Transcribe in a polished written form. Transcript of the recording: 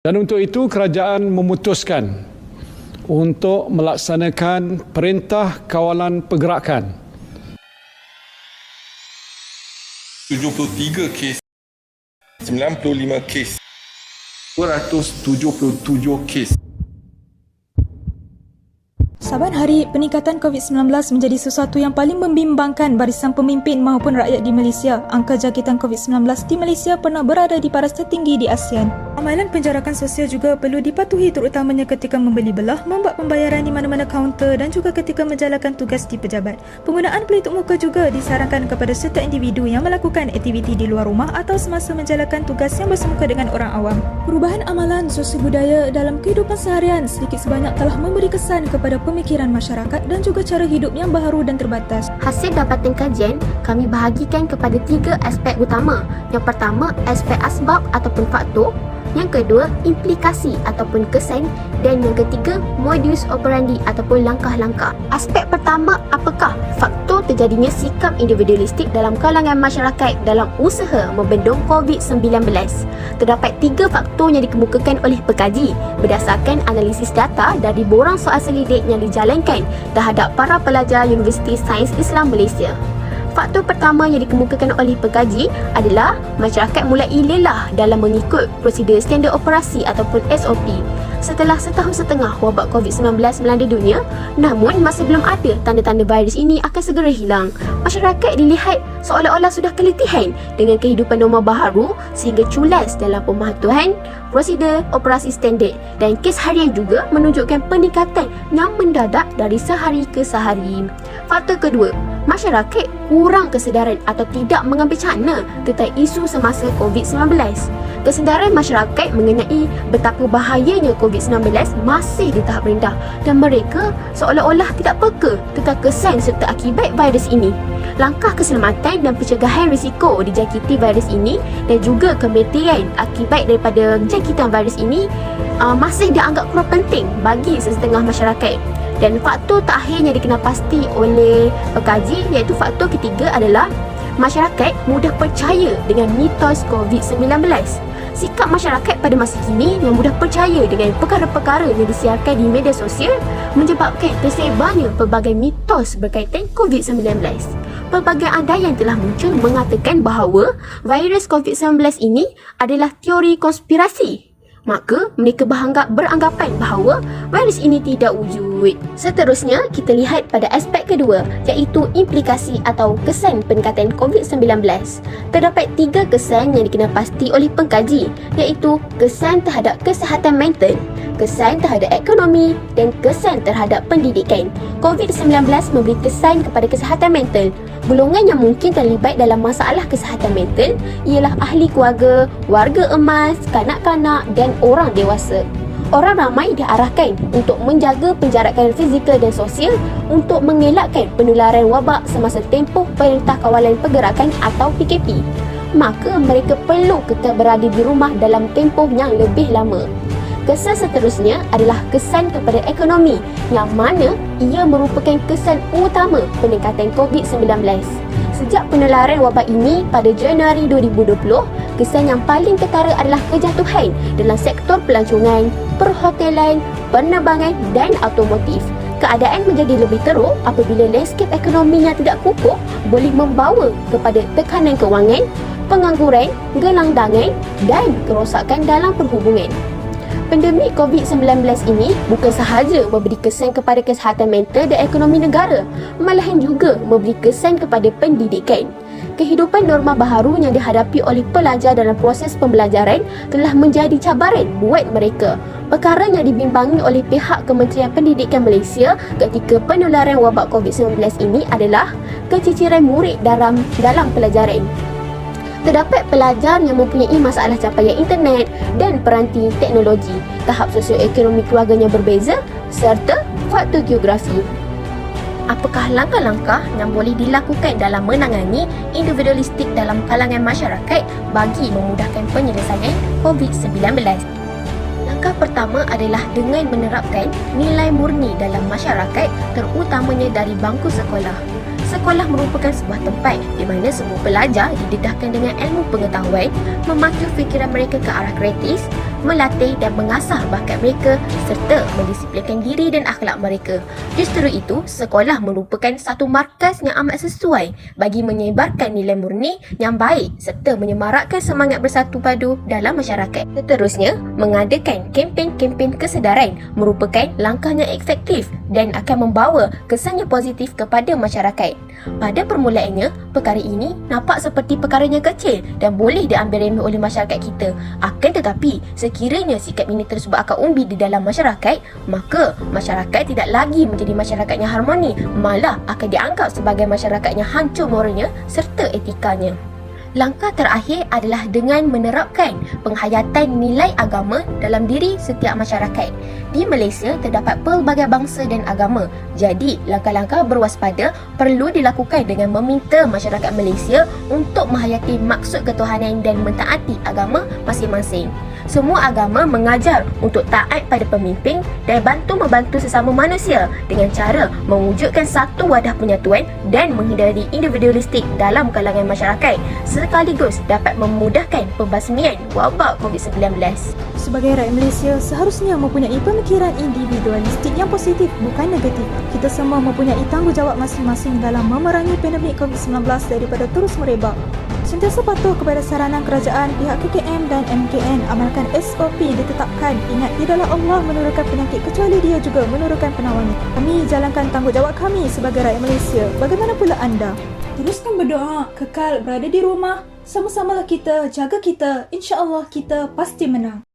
Dan untuk itu kerajaan memutuskan untuk melaksanakan Perintah Kawalan Pergerakan 73 kes, 95 kes, 277 kes. Saban hari, peningkatan COVID-19 menjadi sesuatu yang paling membimbangkan barisan pemimpin maupun rakyat di Malaysia. Angka jangkitan COVID-19 di Malaysia pernah berada di paras tertinggi di ASEAN. Amalan penjarakan sosial juga perlu dipatuhi terutamanya ketika membeli belah, membuat pembayaran di mana-mana kaunter dan juga ketika menjalankan tugas di pejabat. Penggunaan pelitup muka juga disarankan kepada serta individu yang melakukan aktiviti di luar rumah atau semasa menjalankan tugas yang bersemuka dengan orang awam. Perubahan amalan sosial budaya dalam kehidupan seharian sedikit sebanyak telah memberi kesan kepada pemikiran masyarakat dan juga cara hidup yang baharu dan terbatas. Hasil dapatan kajian kami bahagikan kepada 3 aspek utama. Yang pertama, aspek asbab ataupun faktor. Yang kedua, implikasi ataupun kesan. Dan yang ketiga, modus operandi ataupun langkah-langkah. Aspek pertama, apakah faktor terjadinya sikap individualistik dalam kalangan masyarakat dalam usaha membendung COVID-19? Terdapat 3 faktor yang dikemukakan oleh pekaji berdasarkan analisis data dari borang soal selidik yang dijalankan terhadap para pelajar Universiti Sains Islam Malaysia. Faktor pertama yang dikemukakan oleh pekaji adalah masyarakat mulai lelah dalam mengikut prosedur standard operasi ataupun SOP. Setelah setahun setengah wabak COVID-19 melanda dunia, namun masih belum ada tanda-tanda virus ini akan segera hilang. Masyarakat dilihat seolah-olah sudah keletihan dengan kehidupan normal baharu sehingga culas dalam pematuhan prosedur operasi standard, dan kes harian juga menunjukkan peningkatan yang mendadak dari sehari ke sehari. Faktor kedua, masyarakat kurang kesedaran atau tidak mengambil cakna tentang isu semasa COVID-19. Kesedaran masyarakat mengenai betapa bahayanya COVID-19 masih di tahap rendah dan mereka seolah-olah tidak peka tentang kesan serta akibat virus ini. Langkah keselamatan dan pencegahan risiko dijangkiti virus ini dan juga kematian akibat daripada jangkitan virus ini masih dianggap kurang penting bagi sesetengah masyarakat. Dan faktor terakhir yang dikenal pasti oleh pekaji iaitu faktor ketiga adalah masyarakat mudah percaya dengan mitos COVID-19. Sikap masyarakat pada masa kini yang mudah percaya dengan perkara-perkara yang disiarkan di media sosial menyebabkan tersebarnya pelbagai mitos berkaitan COVID-19. Pelbagai andaian telah muncul mengatakan bahawa virus COVID-19 ini adalah teori konspirasi. Maka mereka beranggapan bahawa virus ini tidak wujud. Seterusnya, kita lihat pada aspek kedua iaitu implikasi atau kesan peningkatan COVID-19. Terdapat 3 kesan yang dikenal pasti oleh pengkaji iaitu kesan terhadap kesihatan mental, kesan terhadap ekonomi dan kesan terhadap pendidikan. COVID-19 memberi kesan kepada kesihatan mental. Golongan yang mungkin terlibat dalam masalah kesihatan mental ialah ahli keluarga, warga emas, kanak-kanak dan orang dewasa. Orang ramai diarahkan untuk menjaga penjarakan fizikal dan sosial untuk mengelakkan penularan wabak semasa tempoh Perintah Kawalan Pergerakan atau PKP. Maka mereka perlu kekal berada di rumah dalam tempoh yang lebih lama. Kesan seterusnya adalah kesan kepada ekonomi yang mana ia merupakan kesan utama peningkatan COVID-19. Sejak penularan wabak ini pada Januari 2020, kesan yang paling ketara adalah kejatuhan dalam sektor pelancongan, perhotelan, penerbangan dan automotif. Keadaan menjadi lebih teruk apabila landscape ekonomi yang tidak kukuh boleh membawa kepada tekanan kewangan, pengangguran, gelandangan dan kerosakan dalam perhubungan. Pandemik COVID-19 ini bukan sahaja memberi kesan kepada kesihatan mental dan ekonomi negara, malahan juga memberi kesan kepada pendidikan. Kehidupan norma baharu yang dihadapi oleh pelajar dalam proses pembelajaran telah menjadi cabaran buat mereka. Perkara yang dibimbangi oleh pihak Kementerian Pendidikan Malaysia ketika penularan wabak COVID-19 ini adalah keciciran murid dalam pelajaran. Terdapat pelajar yang mempunyai masalah capaian internet dan peranti teknologi, tahap sosioekonomi keluarganya berbeza serta faktor geografi. Apakah langkah-langkah yang boleh dilakukan dalam menangani individualistik dalam kalangan masyarakat bagi memudahkan penyelesaian COVID-19? Langkah pertama adalah dengan menerapkan nilai murni dalam masyarakat, terutamanya dari bangku sekolah. Sekolah merupakan sebuah tempat di mana semua pelajar didedahkan dengan ilmu pengetahuan, memacu fikiran mereka ke arah kritis, melatih dan mengasah bakat mereka serta mendisiplinkan diri dan akhlak mereka. Justru itu, sekolah merupakan satu markaz yang amat sesuai bagi menyebarkan nilai murni yang baik serta menyemarakkan semangat bersatu padu dalam masyarakat. Seterusnya, mengadakan kempen-kempen kesedaran merupakan langkah yang efektif dan akan membawa kesan yang positif kepada masyarakat. Pada permulaannya, perkara ini nampak seperti perkara yang kecil dan boleh diambil remeh oleh masyarakat kita. Akan tetapi, sekiranya sikap ini terus berakar umbi di dalam masyarakat, maka masyarakat tidak lagi menjadi masyarakat yang harmoni, malah akan dianggap sebagai masyarakat yang hancur moralnya serta etikanya. Langkah terakhir adalah dengan menerapkan penghayatan nilai agama dalam diri setiap masyarakat. Di Malaysia terdapat pelbagai bangsa dan agama. Jadi, langkah-langkah berwaspada perlu dilakukan dengan meminta masyarakat Malaysia untuk menghayati maksud ketuhanan dan mentaati agama masing-masing. Semua agama mengajar untuk taat pada pemimpin dan membantu sesama manusia dengan cara mewujudkan satu wadah penyatuan dan menghindari individualistik dalam kalangan masyarakat, sekaligus dapat memudahkan pembasmian wabak COVID-19. Sebagai rakyat Malaysia, seharusnya mempunyai pemikiran individualistik yang positif, bukan negatif. Kita semua mempunyai tanggungjawab masing-masing dalam memerangi pandemik COVID-19 daripada terus merebak. Sentiasa patuh kepada saranan kerajaan, pihak KKM dan MKN. Amalkan SOP yang ditetapkan. Ingat, tidaklah Allah menurunkan penyakit kecuali Dia juga menurunkan penawar. Kami jalankan tanggungjawab kami sebagai rakyat Malaysia. Bagaimana pula anda? Teruskan berdoa, kekal berada di rumah. Sama-samalah kita, jaga kita. InsyaAllah kita pasti menang.